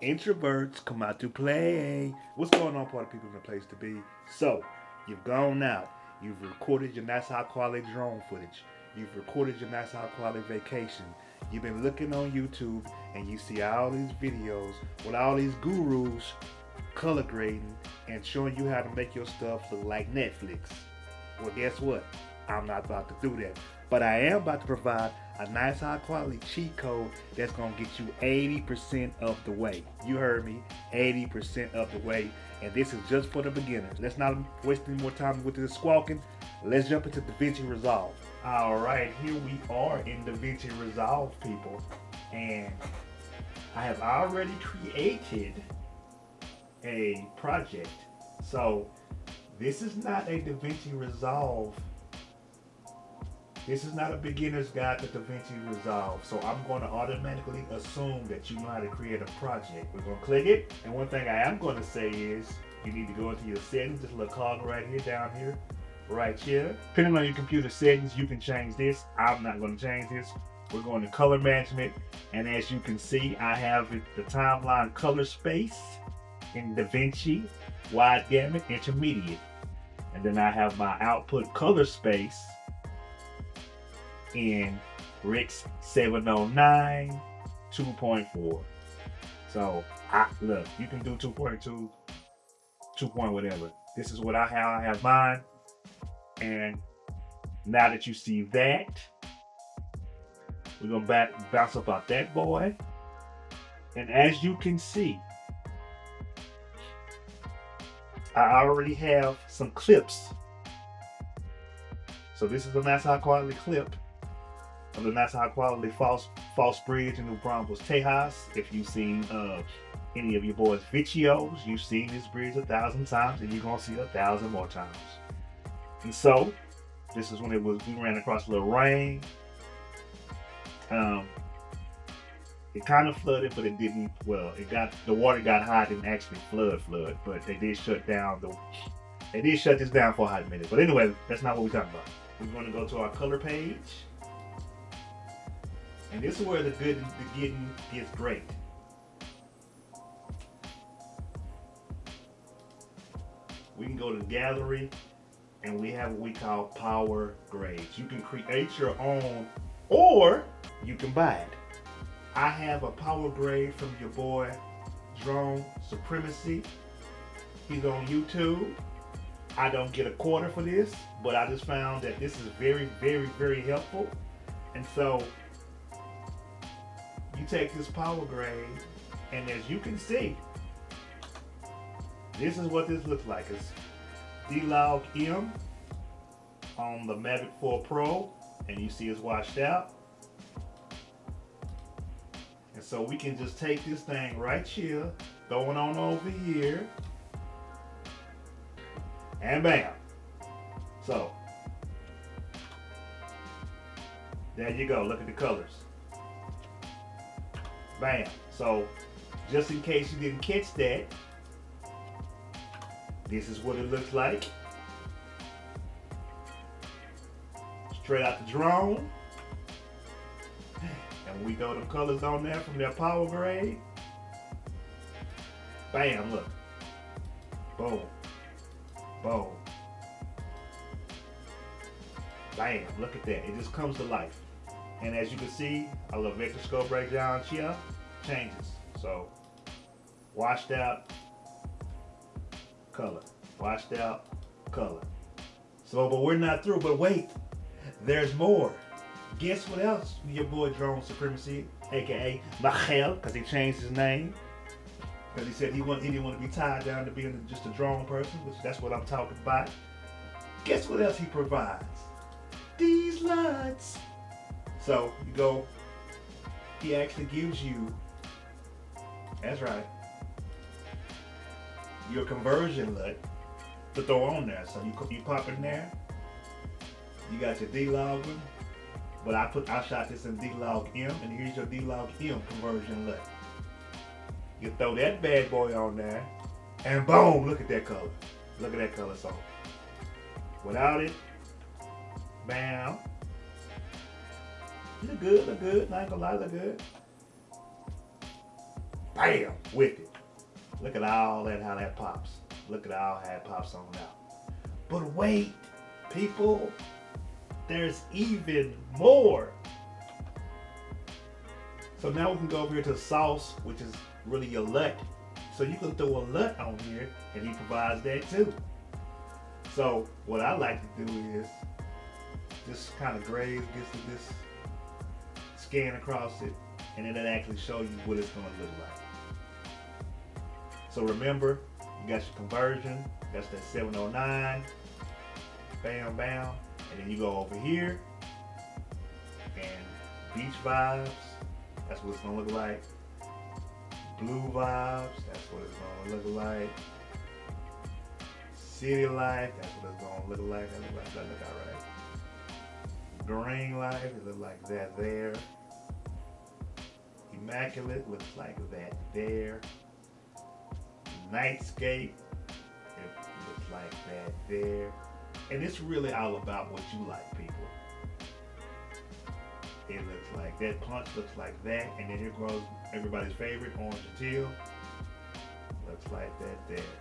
Introverts come out to play. What's going on, party people in the place to be? So, you've gone out. You've recorded your nice high quality drone footage. You've recorded your nice high quality vacation. You've been looking on YouTube and you see all these videos with all these gurus color grading and showing you how to make your stuff look like Netflix. Well, guess what? I'm not about to do that. But I am about to provide a nice high quality cheat code that's going to get you 80% of the way. You heard me, 80% of the way. And this is just for the beginners. Let's not waste any more time with this squawking. Let's jump into DaVinci Resolve. All right, here we are in DaVinci Resolve, people. And I have already created a project. So this is not a DaVinci Resolve. This is not a beginner's guide to DaVinci Resolve. So I'm going to automatically assume that you know how to create a project. We're going to click it. And one thing I am going to say is you need to go into your settings. This little cog right here, down here, right here. Depending on your computer settings, you can change this. I'm not going to change this. We're going to color management. And as you can see, I have the timeline color space in DaVinci, wide gamut, intermediate. And then I have my output color space in Rix 709 2.4. So look, you can do 2.2, 2 point whatever. This is what I have mine. And now that you see that, we're gonna bounce up out that boy. And as you can see, I already have some clips. So this is a nice high quality clip of the nice high quality false bridge in New Braunfels, Tejas. If you've seen any of your boys' videos, you've seen this bridge 1,000 times and you're gonna see 1,000 more times. And so this is when we ran across a little rain. It kind of flooded, but it didn't. Well, the water got high, it didn't actually flood, but they did shut this down for a hot minute. But anyway, that's not what we're talking about. We're going to go to our color page, and this is where the getting gets great. We can go to the gallery, and we have what we call power grades. You can create your own, or you can buy it. I have a power grade from your boy, Drone Supremacy. He's on YouTube. I don't get a quarter for this, but I just found that this is very, very, very helpful. And so you take this power grade, and as you can see, this is what this looks like. It's D-Log M on the Mavic 4 Pro, and you see it's washed out. And so we can just take this thing right here, throw it on over here, and bam. So, there you go, look at the colors. Bam. So, just in case you didn't catch that, this is what it looks like. Straight out the drone. And we throw them colors on there from their power grade. Bam, look. Boom. Boom. Bam, look at that. It just comes to life. And as you can see, our little vector scope right down here changes. So, washed out, color. Washed out, color. So, but we're not through. But wait, there's more. Guess what else your boy Drone Supremacy, aka Michael, because he changed his name. Because he said he didn't want to be tied down to being just a drone person, which that's what I'm talking about. Guess what else he provides? These LUTs. So you go, he actually gives you, that's right, your conversion LUT to throw on there. So you pop in there, you got your D-Log one. But I shot this in D-Log M, and here's your D-Log M conversion LUT. You throw that bad boy on there, and boom, look at that color. Look at that color. So, without it, bam. Look good, not gonna lie, look good. bam, with it. Look at all that, how that pops. Look at all how it pops on out. But wait, people, there's even more. So now we can go over here to sauce, which is really your LUT. So you can throw a LUT on here, and he provides that too. So what I like to do is just kind of graze, gets to this, scan across it, and then it actually show you what it's going to look like. So remember, you got your conversion, that's that 709, bam, bam, and then you go over here, and beach vibes, that's what it's going to look like. Blue vibes, that's what it's going to look like. City life, that's what it's going to look like. That look all right. Green life, it looks like that there. Immaculate looks like that there. Nightscape, it looks like that there. And it's really all about what you like, people. It looks like that. Punch looks like that. And then here goes everybody's favorite, orange and teal. Looks like that there.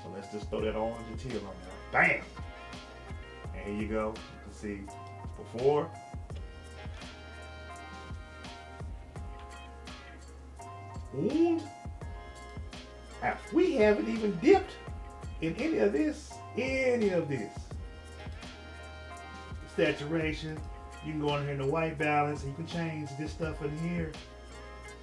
So let's just throw that orange and teal on there. Bam! And here you go. You can see before. And we haven't even dipped in any of this. Saturation. You can go in here in the white balance and you can change this stuff in here.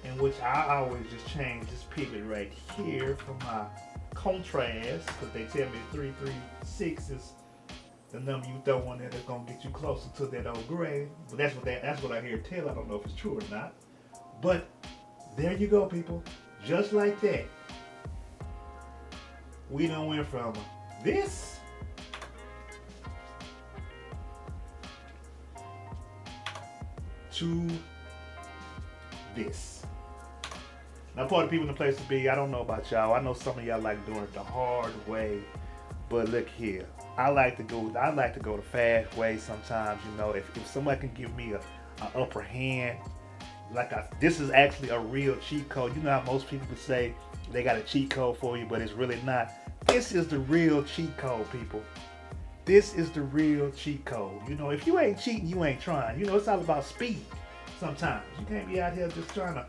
In which I always just change this pivot right here for my contrast, because they tell me 336 is the number you throw on there that's gonna get you closer to that old gray. But that's what I hear tell. I don't know if it's true or not. But there you go, people. Just like that. We done went from this to this. Now, part of people in the place to be, I don't know about y'all. I know some of y'all like doing it the hard way, but look here. I like to go the fast way sometimes. You know, if somebody can give me a upper hand, this is actually a real cheat code. You know how most people would say they got a cheat code for you, but it's really not. This is the real cheat code, people. This is the real cheat code. You know, if you ain't cheating, you ain't trying. You know, it's all about speed sometimes. You can't be out here just trying to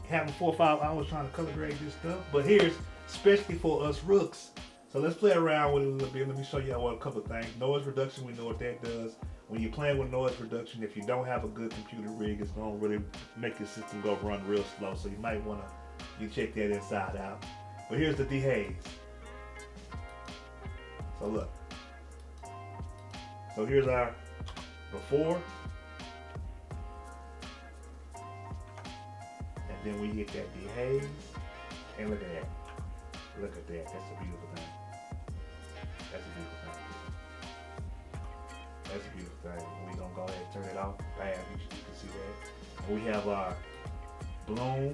having 4 or 5 hours trying to color grade this stuff. But here's especially for us rooks. So let's play around with it a little bit. Let me show y'all a couple of things. Noise reduction, we know what that does. When you're playing with noise reduction, if you don't have a good computer rig, it's gonna really make your system go run real slow. So you might wanna check that inside out. But here's the dehaze. So look. So here's our before. And then we hit that dehaze. And look at that. Look at that. That's a beautiful thing. That's a beautiful thing. That's a beautiful thing. We're going to go ahead and turn it off. Bam, you can see that. And we have our bloom.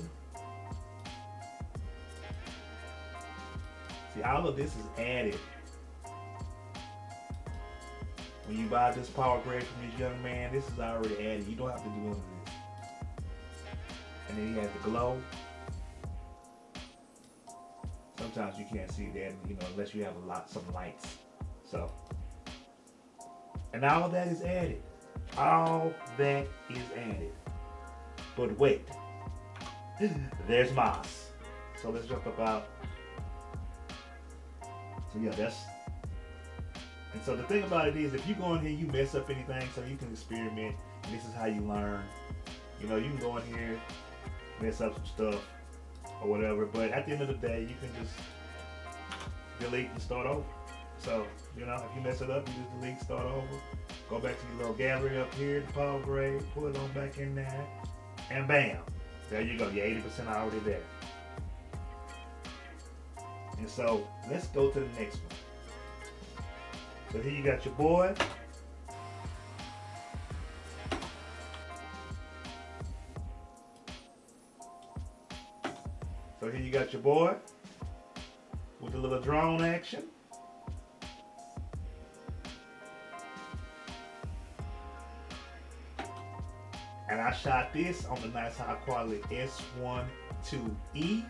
See, all of this is added. When you buy this power grade from this young man, this is already added. You don't have to do any of this. And then he has the glow. Sometimes you can't see that, you know, unless you have some lights. So, and all of that is added. All that is added. But wait, there's moss. So let's jump about. So yeah, and so the thing about it is, if you go in here, you mess up anything, so you can experiment, and this is how you learn. You know, you can go in here, mess up some stuff, or whatever, but at the end of the day, you can just delete and start over. So, you know, if you mess it up, you just delete, start over, go back to your little gallery up here, the power grade, pull it on back in there, and bam, there you go, you're 80% already there. And so, let's go to the next one. So here you got your boy. So here you got your boy with the little drone action. And I shot this on the nice high quality S1IIE. S1IIE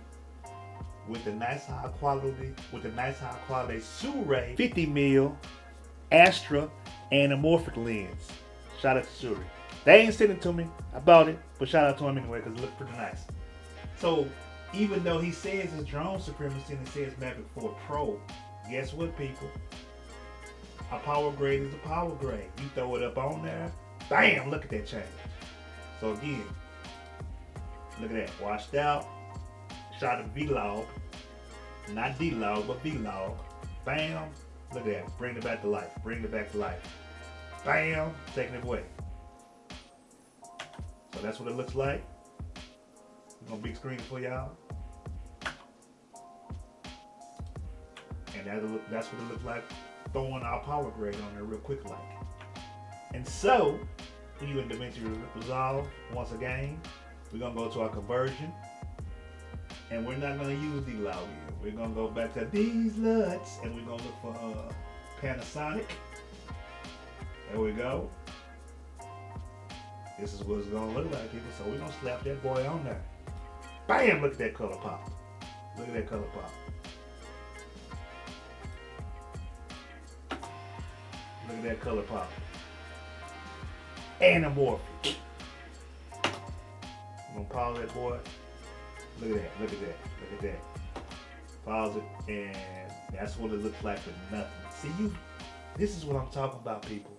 with the nice high quality Sirui 50mm Astra Anamorphic lens. Shout out to Sirui. They ain't sending it to me. I bought it, but shout out to him anyway because it looks pretty nice. So even though he says it's drone supremacy and it says Mavic 4 Pro, guess what, people? A power grade is a power grade. You throw it up on there, bam! Look at that change. So again, look at that. Washed out. Shot of vlog, not D-log, but vlog. Bam! Look at that. Bring it back to life. Bring it back to life. Bam! Taking it away. So that's what it looks like. I'm gonna big screen it for y'all. And that's what it looks like throwing our power grade on there real quick like. And so, when you in DaVinci Resolve, once again, we're gonna go to our conversion. And we're not gonna use D-log here. We're gonna go back to these LUTs and we're gonna look for Panasonic. There we go. This is what it's gonna look like, people. So we're gonna slap that boy on there. Bam! Look at that color pop. Look at that color pop. Look at that color pop. Anamorphic. I'm gonna pause that boy. Look at that, look at that, look at that. Pause it, and that's what it looks like with nothing. See, this is what I'm talking about, people.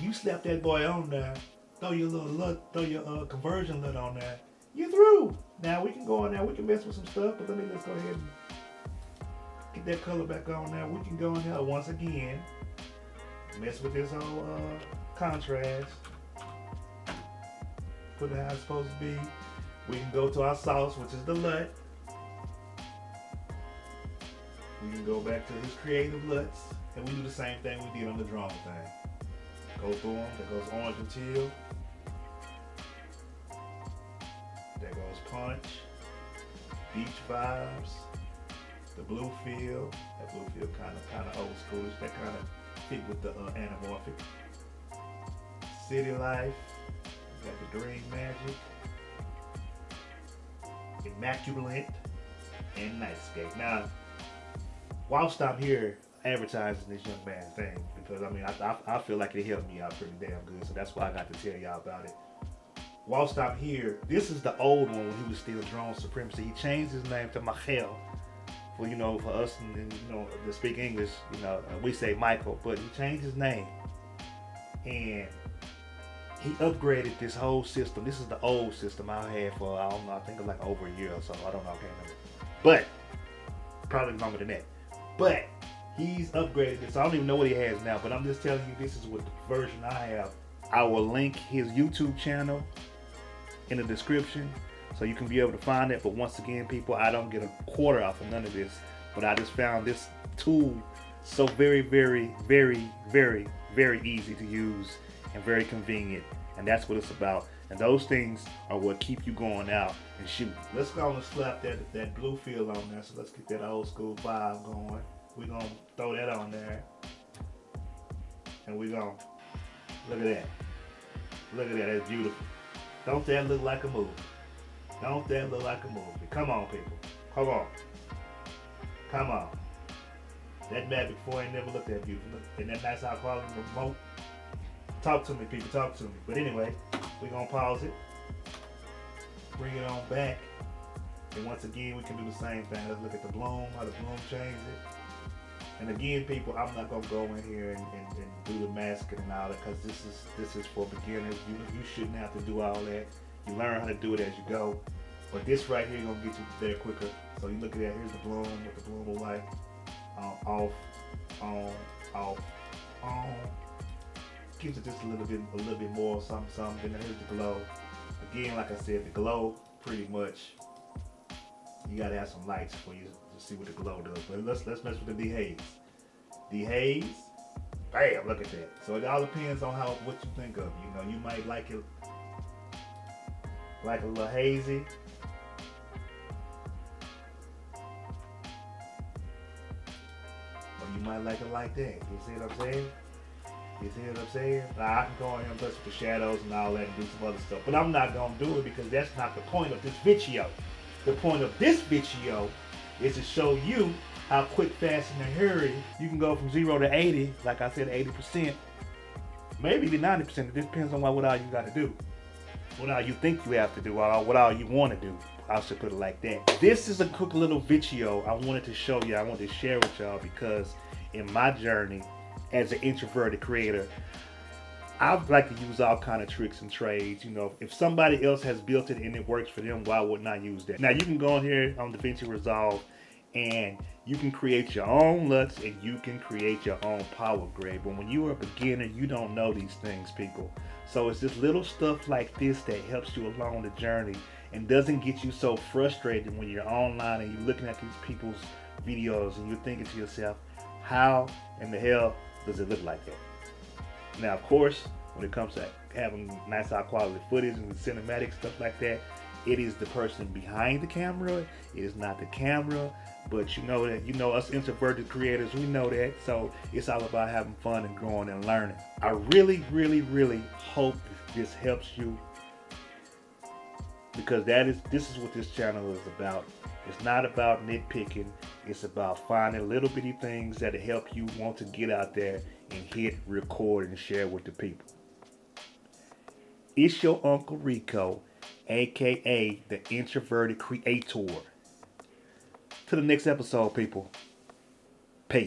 You slap that boy on there, throw your little LUT, throw your conversion LUT on there, you're through. Now we can go on there, we can mess with some stuff, but let's go ahead and get that color back on there. We can go in there once again, mess with this whole contrast, put it how it's supposed to be. We can go to our sauce, which is the LUT. We can go back to his creative LUTs, and we do the same thing we did on the drone thing. Go through them. There goes orange and teal. There goes punch, beach vibes, the blue field. That blue field kind of old schoolish. That kind of fit with the anamorphic. City life. Got the green magic. Immaculate and Nightscape. Now, whilst I'm here advertising this young man's thing, because I mean, I feel like it helped me out pretty damn good, so that's why I got to tell y'all about it. Whilst I'm here, this is the old one when he was still Drone Supremacy. He changed his name to Michael, for us and to speak English, we say Michael, but he changed his name and he upgraded this whole system. This is the old system I had for, I don't know, I think like over a year or so. I don't know, I can't remember. But, probably longer than that. But, he's upgraded this. I don't even know what he has now, but I'm just telling you this is what the version I have. I will link his YouTube channel in the description so you can be able to find it. But once again, people, I don't get a quarter off of none of this. But I just found this tool so very, very, very, very, very easy to use and very convenient, and that's what it's about. And those things are what keep you going out and shooting. Let's go and slap that blue field on there. So let's get that old school vibe going. We're gonna throw that on there, and we're gonna look at that. Look at that. That's beautiful. Don't that look like a movie? Don't that look like a movie? Come on, people. Come on. Come on. That Mavic 4 ain't never looked that beautiful. And that nice high quality remote. Talk to me, people, talk to me. But anyway, we're gonna pause it, bring it on back, and once again, we can do the same thing. Let's look at the bloom, how the bloom changed it. And again, people, I'm not gonna go in here and do the masking and all that, because this is for beginners. You shouldn't have to do all that. You learn how to do it as you go. But this right here gonna get you there quicker. So you look at that, here's the bloom, what the bloom will like. Off, on, off, on. Gives it just a little bit more something. Then here's the glow. Again, like I said, the glow pretty much you gotta have some lights for you to see what the glow does. But let's mess with the dehaze. Dehaze, bam, look at that. So it all depends on what you think of. You might like it like a little hazy. Or you might like it like that. You see what I'm saying? You see what I'm saying? Now, I can go in here and mess with the shadows and all that and do some other stuff. But I'm not going to do it because that's not the point of this video. The point of this video is to show you how quick, fast, and in a hurry you can go from 0 to 80, like I said, 80%, maybe to 90%. It depends on what all you got to do, what all you think you have to do, what all you want to do. I should put it like that. This is a quick little video I wanted to show you. I wanted to share with y'all because in my journey as an introverted creator, I like to use all kind of tricks and trades. You know, if somebody else has built it and it works for them, why wouldn't I use that? Now you can go in here on DaVinci Resolve and you can create your own LUTs and you can create your own power grade. But when you're a beginner, you don't know these things, people. So it's just little stuff like this that helps you along the journey and doesn't get you so frustrated when you're online and you're looking at these people's videos and you're thinking to yourself, how in the hell does it look like that? Now, of course, when it comes to having nice high quality footage and cinematic stuff like that, it is the person behind the camera. It is not the camera. But you know that, us introverted creators, we know that. So it's all about having fun and growing and learning. I really, really, really hope this helps you, because this is what this channel is about. It's not about nitpicking. It's about finding little bitty things that help you want to get out there and hit record and share with the people. It's your Uncle Rico, aka the Introverted Creator. To the next episode, people. Peace.